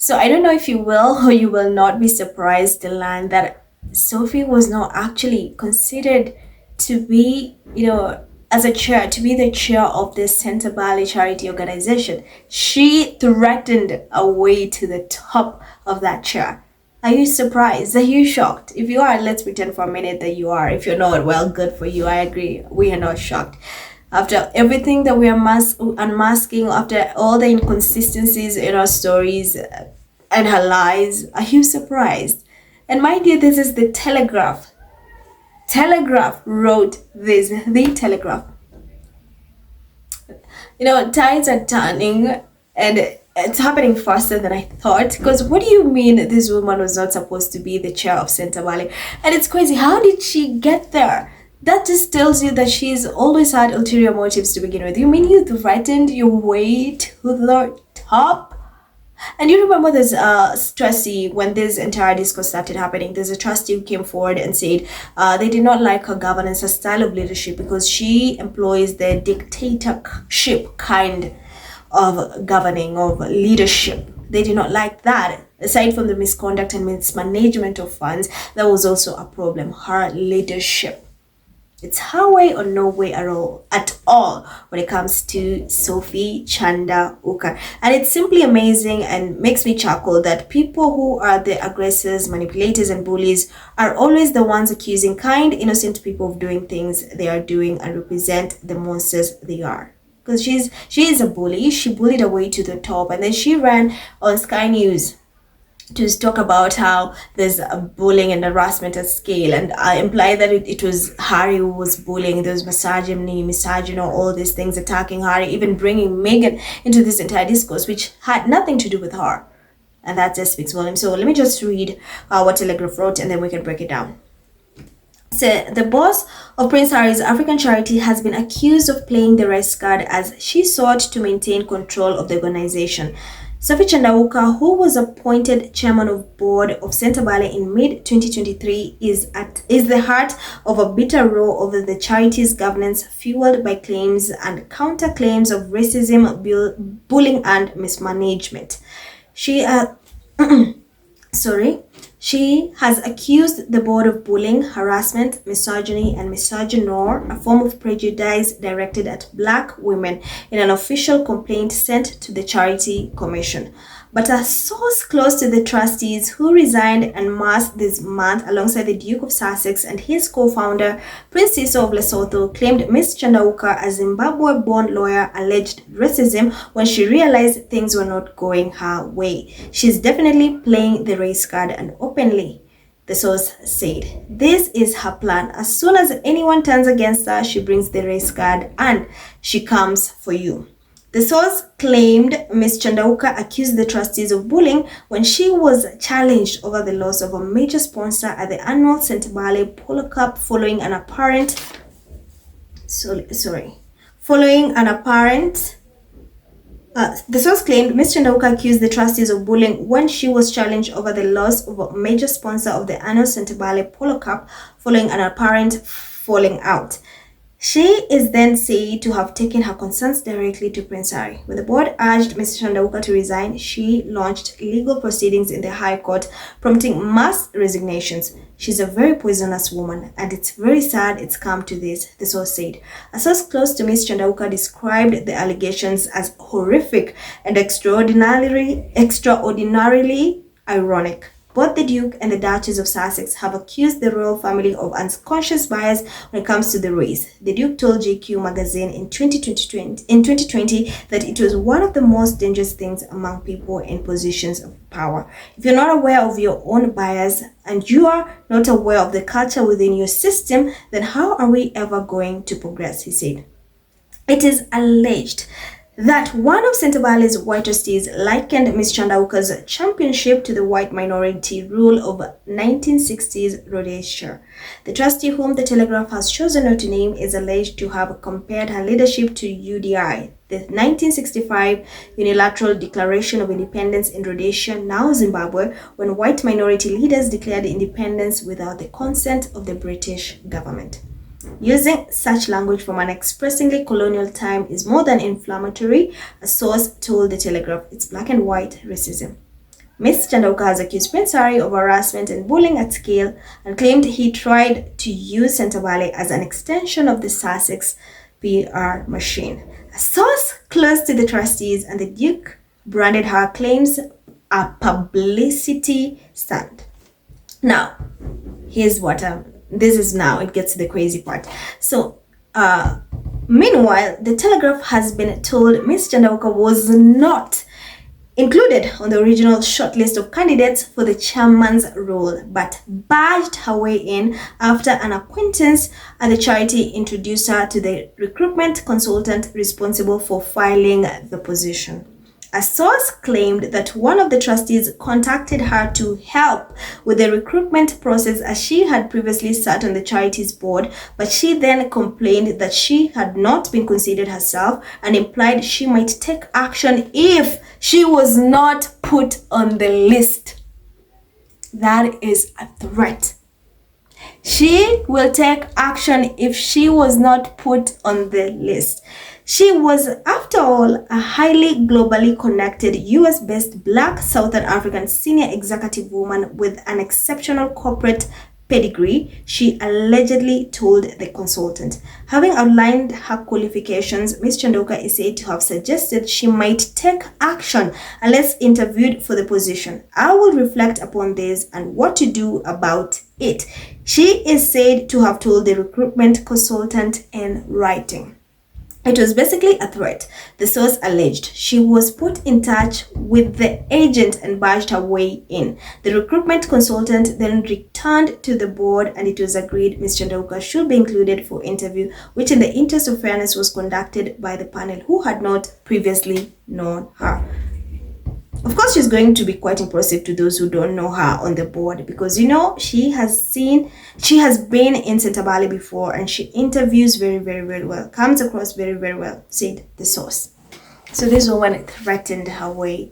So I don't know if you will or you will not be surprised to learn that Sophie was not actually considered to be, as a chair, to be the chair of this sentebale charity organization. She threatened a way to the top of that chair. Are you surprised? Are you shocked? If you are, let's pretend for a minute that you are. If you're not, well, good for you. I agree. We are not shocked. After everything that we are unmasking, after all the inconsistencies in our stories and her lies, are you surprised? And mind you, this is the Telegraph. Telegraph wrote this. The Telegraph. Tides are turning and it's happening faster than I thought. Because what do you mean this woman was not supposed to be the chair of Sentebale? And it's crazy. How did she get there? That just tells you that she's always had ulterior motives to begin with. You mean you threatened your way to the top? And you remember this trustee, when this entire discourse started happening, there's a trustee who came forward and said they did not like her governance, her style of leadership, because she employs the dictatorship kind of governing, of leadership. They did not like that. Aside from the misconduct and mismanagement of funds, that was also a problem. Her leadership. It's her way or no way at all when it comes to Sophie Chanduka. And it's simply amazing and makes me chuckle that people who are the aggressors, manipulators, and bullies are always the ones accusing kind, innocent people of doing things they are doing and represent the monsters they are. Because she is a bully. She bullied her way to the top, and then she ran on Sky News to talk about how there's a bullying and harassment at scale, and I imply that it was Harry who was bullying. There was misogyny, all these things attacking Harry, even bringing Megan into this entire discourse, which had nothing to do with her, and that just speaks volumes. So let me just read what Telegraph wrote, and then we can break it down. So the boss of Prince Harry's African charity has been accused of playing the race card as she sought to maintain control of the organization. Sophie Chanduka, who was appointed chairman of board of Sentebale in mid-2023, is the heart of a bitter row over the charity's governance, fueled by claims and counterclaims of racism, bullying, and mismanagement. She has accused the board of bullying, harassment, misogyny, and misogynoir, a form of prejudice directed at Black women, in an official complaint sent to the Charity Commission. But a source close to the trustees, who resigned en masse this month alongside the Duke of Sussex and his co-founder, Prince Siso of Lesotho, claimed Ms. Chanduka, a Zimbabwe-born lawyer, alleged racism when she realized things were not going her way. She's definitely playing the race card, and openly, the source said. This is her plan. As soon as anyone turns against her, she brings the race card and she comes for you. The source claimed Ms. Chanduka accused the trustees of bullying when she was challenged over the loss of a major sponsor at the annual Sentebale Polo Cup following an apparent the source claimed Ms. Chanduka accused the trustees of bullying when she was challenged over the loss of a major sponsor of the annual Sentebale Polo Cup following an apparent falling out. She is then said to have taken her concerns directly to Prince Harry. When the board urged Ms. Chanduka to resign, she launched legal proceedings in the High Court, prompting mass resignations. She's a very poisonous woman, and it's very sad it's come to this, the source said. A source close to Ms. Chanduka described the allegations as horrific and extraordinarily ironic. Both the Duke and the Duchess of Sussex have accused the royal family of unconscious bias when it comes to the race. The Duke told GQ magazine in 2020 that it was one of the most dangerous things among people in positions of power. If you're not aware of your own bias and you are not aware of the culture within your system, then how are we ever going to progress, he said. It is alleged that one of Sentebale's white trustees likened Ms. Chanduka's championship to the white minority rule of 1960s Rhodesia. The trustee, whom the Telegraph has chosen not to name, is alleged to have compared her leadership to UDI, the 1965 unilateral declaration of independence in Rhodesia, now Zimbabwe, when white minority leaders declared independence without the consent of the British government. Using such language from an expressingly colonial time is more than inflammatory, a source told the Telegraph. It's black and white racism. Miss Chanduka has accused Prince Harry of harassment and bullying at scale and claimed he tried to use sentebale as an extension of the Sussex PR machine. A source close to the trustees and the Duke branded her claims a publicity stunt. Now, here's what this is now. It gets to the crazy part. So, meanwhile, the Telegraph has been told Miss Chanduka was not included on the original shortlist of candidates for the chairman's role, but barged her way in after an acquaintance at the charity introduced her to the recruitment consultant responsible for filing the position. A source claimed that one of the trustees contacted her to help with the recruitment process as she had previously sat on the charity's board, but she then complained that she had not been considered herself and implied she might take action if she was not put on the list. That is a threat. She will take action if she was not put on the list. She was, after all, a highly globally connected US-based Black Southern African senior executive woman with an exceptional corporate pedigree, she allegedly told the consultant. Having outlined her qualifications, Ms. Chanduka is said to have suggested she might take action unless interviewed for the position. I will reflect upon this and what to do about it, she is said to have told the recruitment consultant in writing. It was basically a threat, the source alleged. She was put in touch with the agent and barged her way in. The recruitment consultant then returned to the board and it was agreed Ms. Chanduka should be included for interview, which in the interest of fairness was conducted by the panel who had not previously known her. Of course, she's going to be quite impressive to those who don't know her on the board because, you know, she has been in sentebale before and she interviews very, very, very well, comes across very, very well, said the source. So this woman threatened her way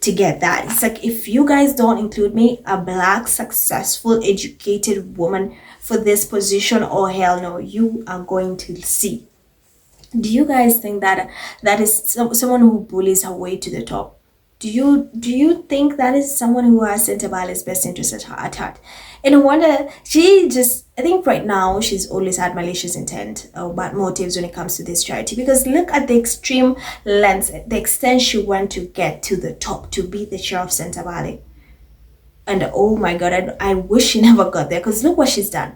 to get that. It's like, if you guys don't include me, a Black, successful, educated woman for this position, oh hell no, you are going to see. Do you guys think that is someone who bullies her way to the top? Do you think that is someone who has sentebale's best interest at heart? And no wonder I think right now she's always had malicious intent or bad motives when it comes to this charity, because look at the extreme lengths, the extent she went to get to the top to be the chair of sentebale. And oh my God, I wish she never got there, because look what she's done.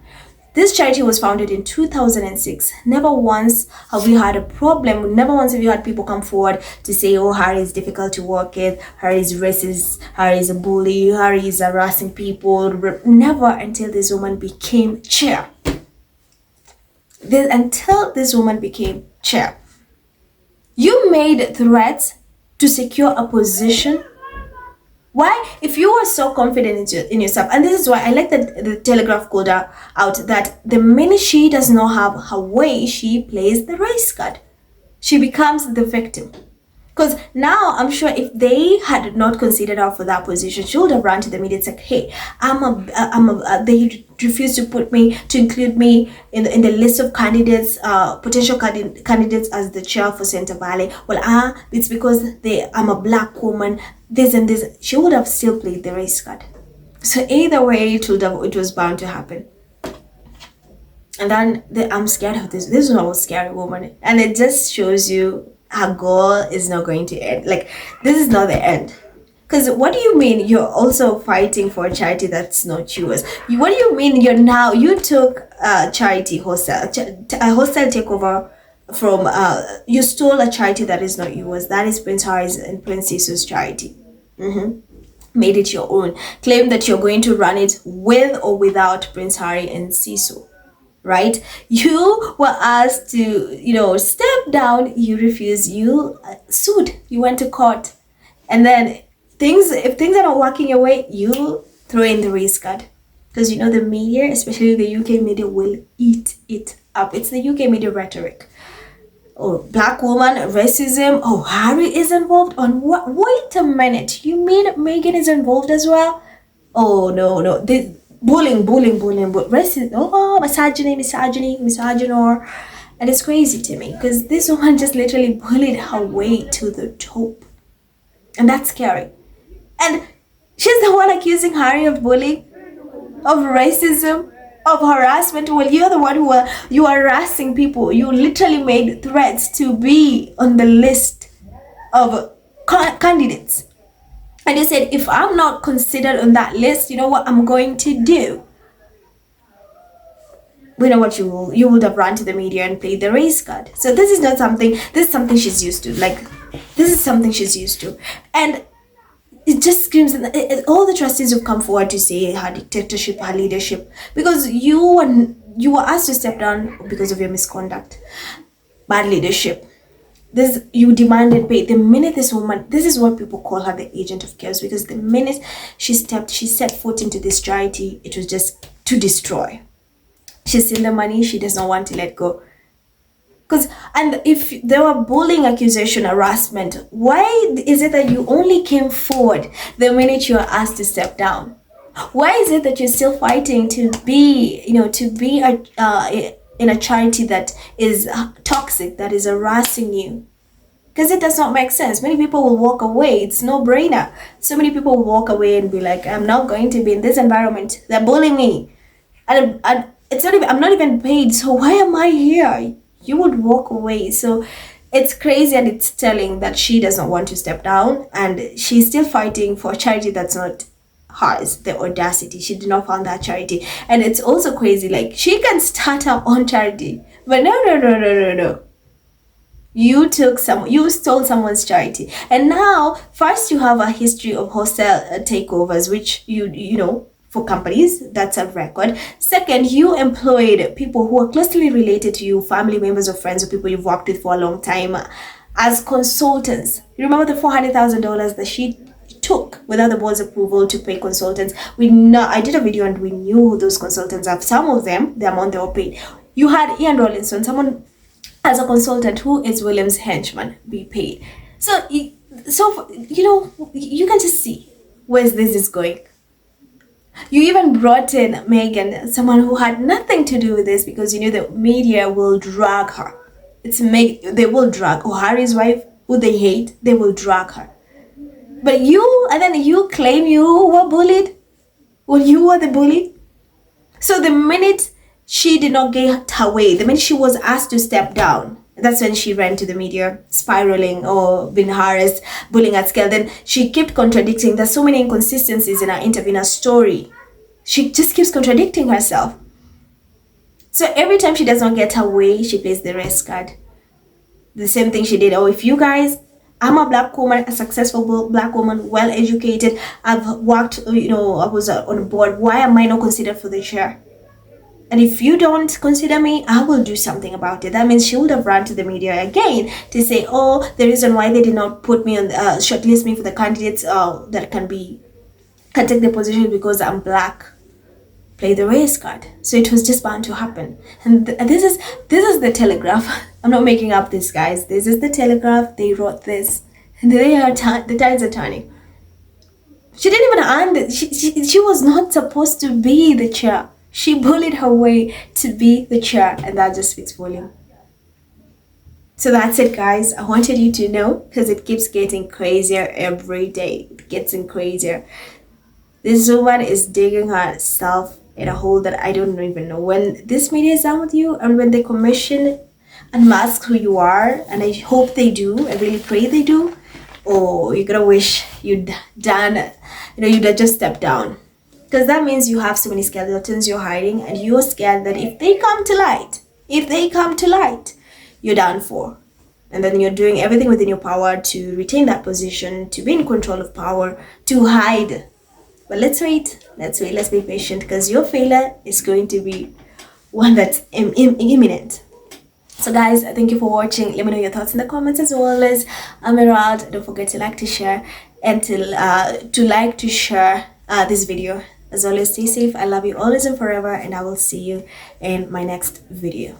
This charity was founded in 2006. Never once have we had a problem. Never once have you had people come forward to say, oh, Harry is difficult to work with, Harry is racist, Harry is a bully, Harry is harassing people. Never until this woman became chair. Until this woman became chair. You made threats to secure a position. Why? If you are so confident in yourself, and this is why I like that the Telegraph called her out, that the minute she does not have her way, she plays the race card. She becomes the victim. Because now I'm sure if they had not considered her for that position, she would have run to the media and said, hey, they refused to include me in the list of candidates, potential candidates as the chair for sentebale. Well, it's because I'm a Black woman, this and this. She would have still played the race card. So either way, it was bound to happen. And then I'm scared of this. This is not a scary woman. And it just shows you her goal is not going to end. Like, this is not the end. Because what do you mean you're also fighting for a charity that's not yours? What do you mean you took a charity hostel, a hostel takeover from, you stole a charity that is not yours. That is Prince Harry's and Prince Sisu's charity. Made it your own. Claim that you're going to run it with or without Prince Harry and Sisu. Right? You were asked to, step down. You refused. You sued. You went to court. And then if things are not working your way, you throw in the race card. Because the media, especially the UK media, will eat it up. It's the UK media rhetoric. Oh, Black woman, racism. Oh, Harry is involved on what? Wait a minute. You mean Meghan is involved as well? Oh, no. Bullying, racism, misogynor. And it's crazy to me because this woman just literally bullied her way to the top. And that's scary. And She's the one accusing Harry of bullying, of racism, of harassment. Well, you're the one you are harassing people. You literally made threats to be on the list of candidates. And you said, if I'm not considered on that list, you know what I'm going to do? We know what you would have run to the media and played the race card. So this is not something, this is something she's used to. Like, this is something she's used to. And it just screams, all the trustees have come forward to say her dictatorship, her leadership, because you were asked to step down because of your misconduct, bad leadership. This, you demanded pay. The minute this woman, this is what people call her the agent of chaos, because the minute she set foot into this charity, it was just to destroy. She's seen the money, she does not want to let go. And if there were bullying, accusation, harassment, why is it that you only came forward the minute you were asked to step down? Why is it that you're still fighting to be, in a charity that is toxic, that is harassing you? Because it does not make sense. Many people will walk away. It's no brainer. So many people will walk away and be like, I'm not going to be in this environment. They're bullying me. And it's not even, I'm not even paid. So why am I here? You would walk away. So it's crazy, and it's telling that she does not want to step down, and she's still fighting for a charity that's not hers. The audacity, she did not found that charity. And it's also crazy, like, she can start her own charity, but no. You stole someone's charity. And now, first you have a history of hostile takeovers, which you know, for companies, that's a record. Second, you employed people who are closely related to you, family members or friends or people you've worked with for a long time, as consultants. You remember the $400,000 that she took without the board's approval to pay consultants? I did a video and we knew who those consultants are. Some of them, the amount they were paid. You had Ian Rawlinson, someone as a consultant who is William's henchman, be paid. So you can just see where this is going. You even brought in Megan, someone who had nothing to do with this, because you knew the media will drag her. They will drag Harry's wife, who they hate, they will drag her. But then you claim you were bullied? Well, you were the bully? So the minute she did not get her way, the minute she was asked to step down, that's when she ran to the media, spiraling or being harassed, bullying at scale. Then she kept contradicting. There's so many inconsistencies in her interview, in her story. She just keeps contradicting herself. So every time she does not get her way, she plays the rest card. The same thing she did. Oh, if you guys, I'm a black woman, a successful black woman, well educated. I've worked, I was on a board. Why am I not considered for the chair? And if you don't consider me, I will do something about it. That means she would have run to the media again to say, oh, the reason why they did not put me on, shortlist me for the candidates that can take the position because I'm black. Play the race card. So it was just bound to happen. And this is the Telegraph. I'm not making up this, guys. This is the Telegraph. They wrote this. And the tides are turning. She didn't even earn it. She was not supposed to be the chair. She bullied her way to be the chair, and that just speaks volume. So that's it, guys. I wanted you to know, because it keeps getting crazier every day. It gets crazier. This woman is digging herself in a hole that I don't even know. When this media is done with you, and when they commission and mask who you are, and I hope they do, I really pray they do, you're gonna wish you'd done, you'd have just stepped down. Because that means you have so many skeletons you're hiding, and you're scared that if they come to light, you're done for. And then you're doing everything within your power to retain that position, to be in control of power, to hide. But let's wait, let's be patient, because your failure is going to be one that's imminent. So guys, thank you for watching. Let me know your thoughts in the comments, as well as Emerald. Don't forget to like, to share, and to share this video. As always, stay safe. I love you always and forever, and I will see you in my next video.